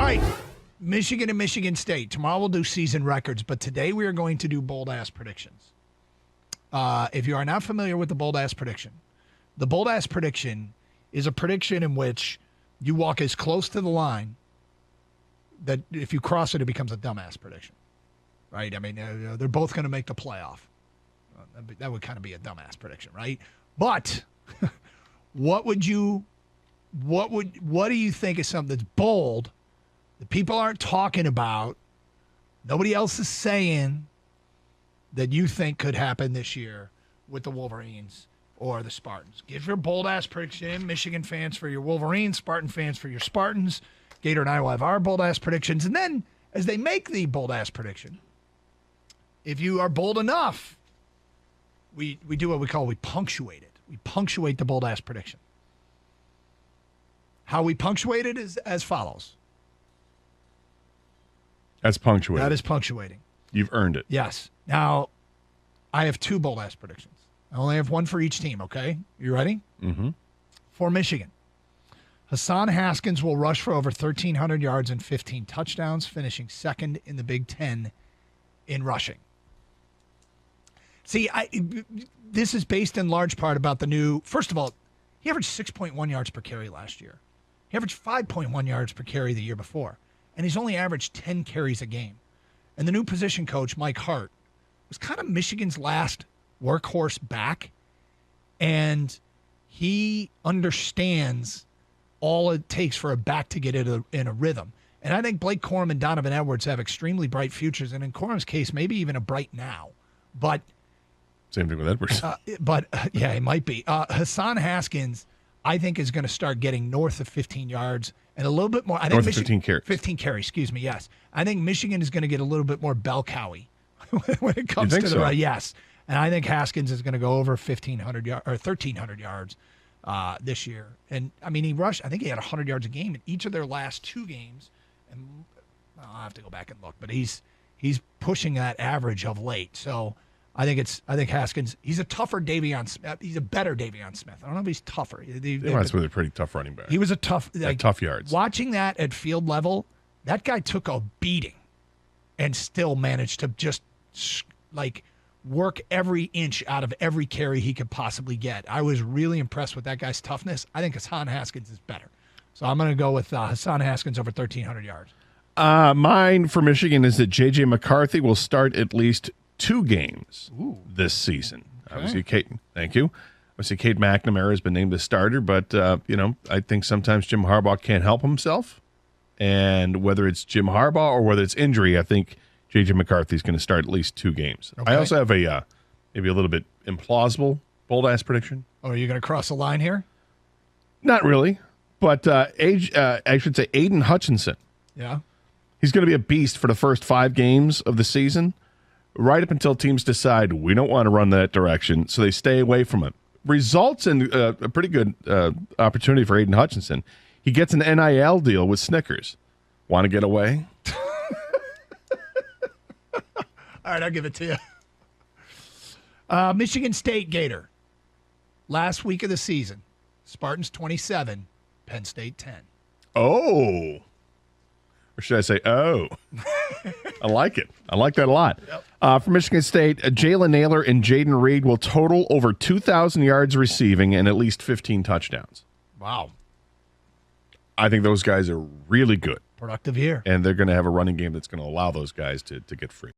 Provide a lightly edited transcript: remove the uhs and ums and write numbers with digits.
All right. Michigan and Michigan State. Tomorrow we'll do season records, but today we are going to do bold-ass predictions. If you are not familiar with the bold-ass prediction, the bold-ass prediction is a prediction in which you walk as close to the line that if you cross it, it becomes a dumbass prediction, right? I mean, they're both going to make the playoff. That would kind of be a dumbass prediction, right? But what do you think is something that's bold that people aren't talking about, nobody else is saying, that you think could happen this year with the Wolverines or the Spartans? Give your bold-ass prediction. Michigan fans for your Wolverines, Spartan fans for your Spartans. Gator and I will have our bold-ass predictions. And then, as they make the bold-ass prediction, if you are bold enough, we do what we punctuate it. We punctuate the bold-ass prediction. How we punctuate it is as follows. That's punctuating. That is punctuating. You've earned it. Yes. Now, I have two bold-ass predictions. I only have one for each team, okay? You ready? Mm-hmm. For Michigan, Hassan Haskins will rush for over 1,300 yards and 15 touchdowns, finishing second in the Big Ten in rushing. See, this is based in large part about the new – first of all, he averaged 6.1 yards per carry last year. He averaged 5.1 yards per carry the year before, and he's only averaged 10 carries a game. And the new position coach, Mike Hart, was kind of Michigan's last workhorse back, and he understands all it takes for a back to get in a rhythm. And I think Blake Corum and Donovan Edwards have extremely bright futures, and in Corum's case, maybe even a bright now. But same thing with Edwards. Yeah, it might be. Hassan Haskins, I think, is going to start getting north of 15 yards and a little bit more. I think north of 15 carries. 15 carries, excuse me, yes. I think Michigan is going to get a little bit more bell cowy when it comes to the right. Yes. And I think Haskins is going to go over 1,500 yards or 1,300 yards this year. And, I mean, I think he had 100 yards a game in each of their last two games. And I'll have to go back and look. But he's pushing that average of late. So I think Haskins, he's a tougher Davion Smith. He's a better Davion Smith. I don't know if he's tougher. They reminds me of a pretty tough running back. He was a tough yards. Watching that at field level, that guy took a beating and still managed to just work every inch out of every carry he could possibly get. I was really impressed with that guy's toughness. I think Hassan Haskins is better. So I'm going to go with Hassan Haskins over 1,300 yards. Mine for Michigan is that J.J. McCarthy will start at least 2 games this season. Okay. Obviously, Kate McNamara has been named the starter, but I think sometimes Jim Harbaugh can't help himself. And whether it's Jim Harbaugh or whether it's injury, I think J.J. McCarthy is going to start at least 2 games. Okay. I also have a maybe a little bit implausible, bold-ass prediction. Oh, are you going to cross the line here? Not really, but I should say Aiden Hutchinson. Yeah. He's going to be a beast for the first 5 games of the season, right up until teams decide we don't want to run that direction, so they stay away from it. Results in a pretty good opportunity for Aiden Hutchinson. He gets an NIL deal with Snickers. Want to get away? All right, I'll give it to you. Michigan State Gator. Last week of the season. Spartans 27, Penn State 10. Oh. Or should I say, oh. I like it. I like that a lot. Yep. For Michigan State, Jalen Naylor and Jaden Reed will total over 2,000 yards receiving and at least 15 touchdowns. Wow. I think those guys are really good. Productive year. And they're going to have a running game that's going to allow those guys to get free.